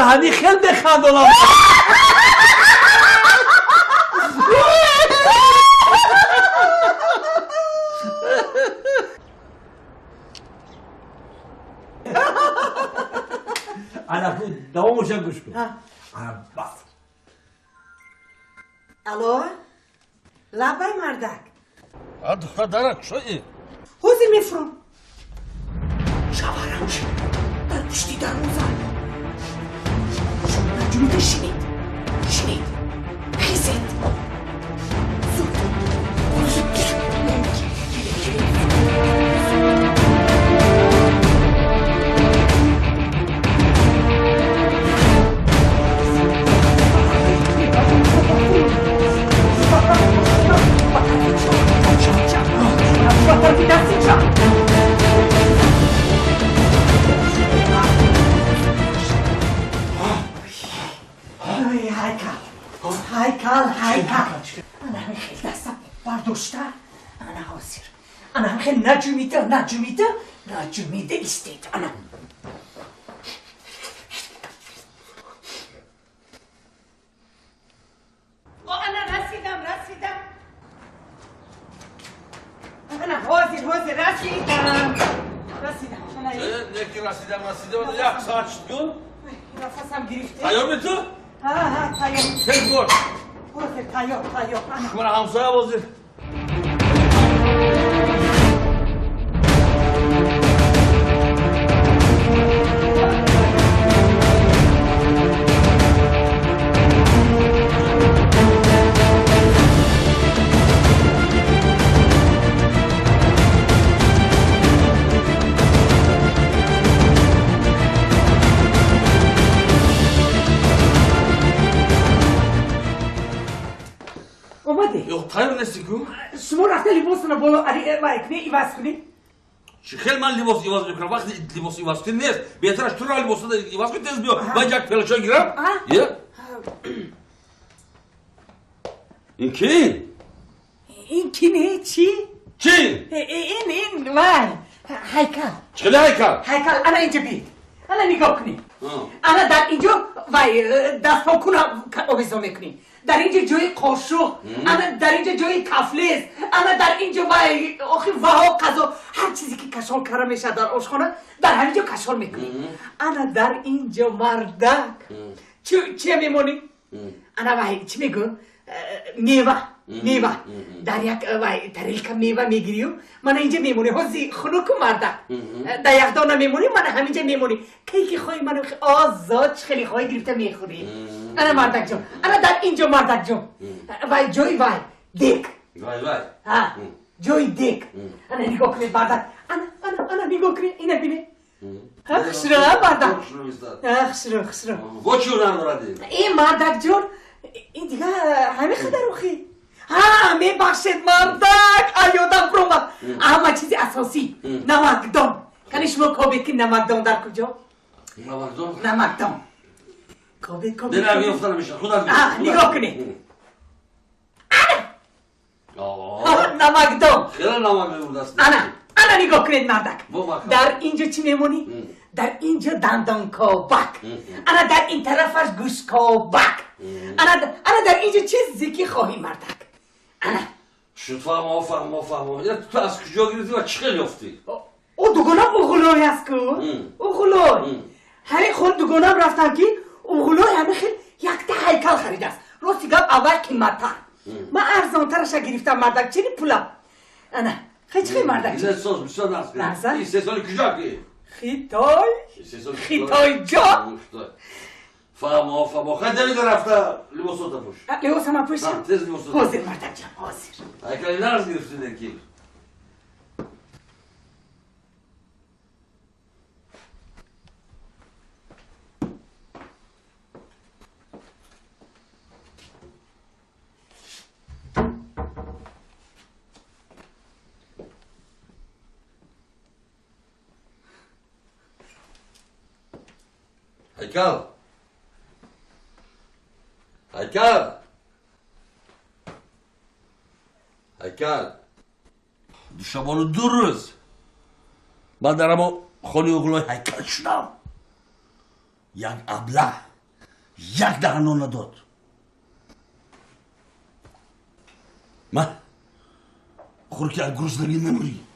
همین خیلی بخندونم انا بود دوامش هم گوش کن انا بس الو لبای مردک دختر درک شایی حوزی میفرم شوهرم شد در پشتی در موزن شما نجومیده شنید خیزید زود هایکال انا همه خیلی دستم برداشته انا حاضر انا همه خیلی نجومیده استید انا رسیدم انا حاضر رسیدم نکی رسیدم یک ساعت شد گل نفسم گرفته تایار به تو؟ ها تایار خیلی گل تایار من همسایه بازی تایار نستی کو؟ شما رفته لباسنا بالا ایواز کنی؟ خیلی من لباس ایواز میکنم وقتی لباس ایواز کنی نیست بهترش تو را لباس ایواز کنی تیز بیا من یک پلچان گیرم این کی؟ این کی نه چی؟ چی؟ این وای هایکال چخیلی هایکال؟ هایکال انا اینجا بید انا نگاه کنی انا در اینجا وای دست پا کنم آویزا میکنی در اینجا جای قاشق انا در اینجا جای کفلیز انا در اینجا وای آخی وها قضا هر چیزی که کشال کرده میشه در آشخانه در همینجا کشال میکنی انا در اینجا مردک چی میمونی؟ انا وای چی میگم؟ میوه در یک تریلکا میوه میگیری و من اینجا میمونی حوزی خنک مردک در یک دانه میمونی من همینجا میمونی که خواهی من آزاد خیلی خواهی گرفته میخوری انا مردک جون انا در اینجا مردک جون وای جوی وای دیک جوی دیک انا نگاه کنید مردک انا نگاه کنید اینه بینه خشرو مردک خشرو وچو ندارد این مردک جون این دیگه همه خدروخی میبخشید مردک ایادم پرومد اما چیزی اساسی نمکدان کنی شما کابید که نمکدان در کجا؟ نمکدان کابید درمی افتانه میشه خدا نگاه کنید نمکدان خیلی نمکدان بود است انا نگاه کنید مردک در اینجا چی میمونی؟ در اینجا دندان کابک انا در این طرفش گوش کابک انا در اینجا چیزی که خواهی مردک انا شد فهم تو از کجا گرفتی و چی خیلی افتی؟ او دوگانم اوغلوی هست که اوغلوی همه خود دوگانم رفتم که اوغلوی همه خیلی یک تا هیکل خرید است راستی گم اول قیمت‌تر من ارزانترش گرفتم مردک چنین پولم انا خیلی مردک این ساز بسیار نزد این 3 سال کجا که؟ خیتای جا فهم خیلی دلیل رفته لباسات پوش لباس ما پوشم تیز لباسات حاضر مردک جان حاضر هیکلی نرز گرفتی درکی هیکل شبانو 2 روز من در اما خانه اغلای هیکل شدم یک ابله یک دقیقه نان نداد. ما خور که گروسنگی نمیری.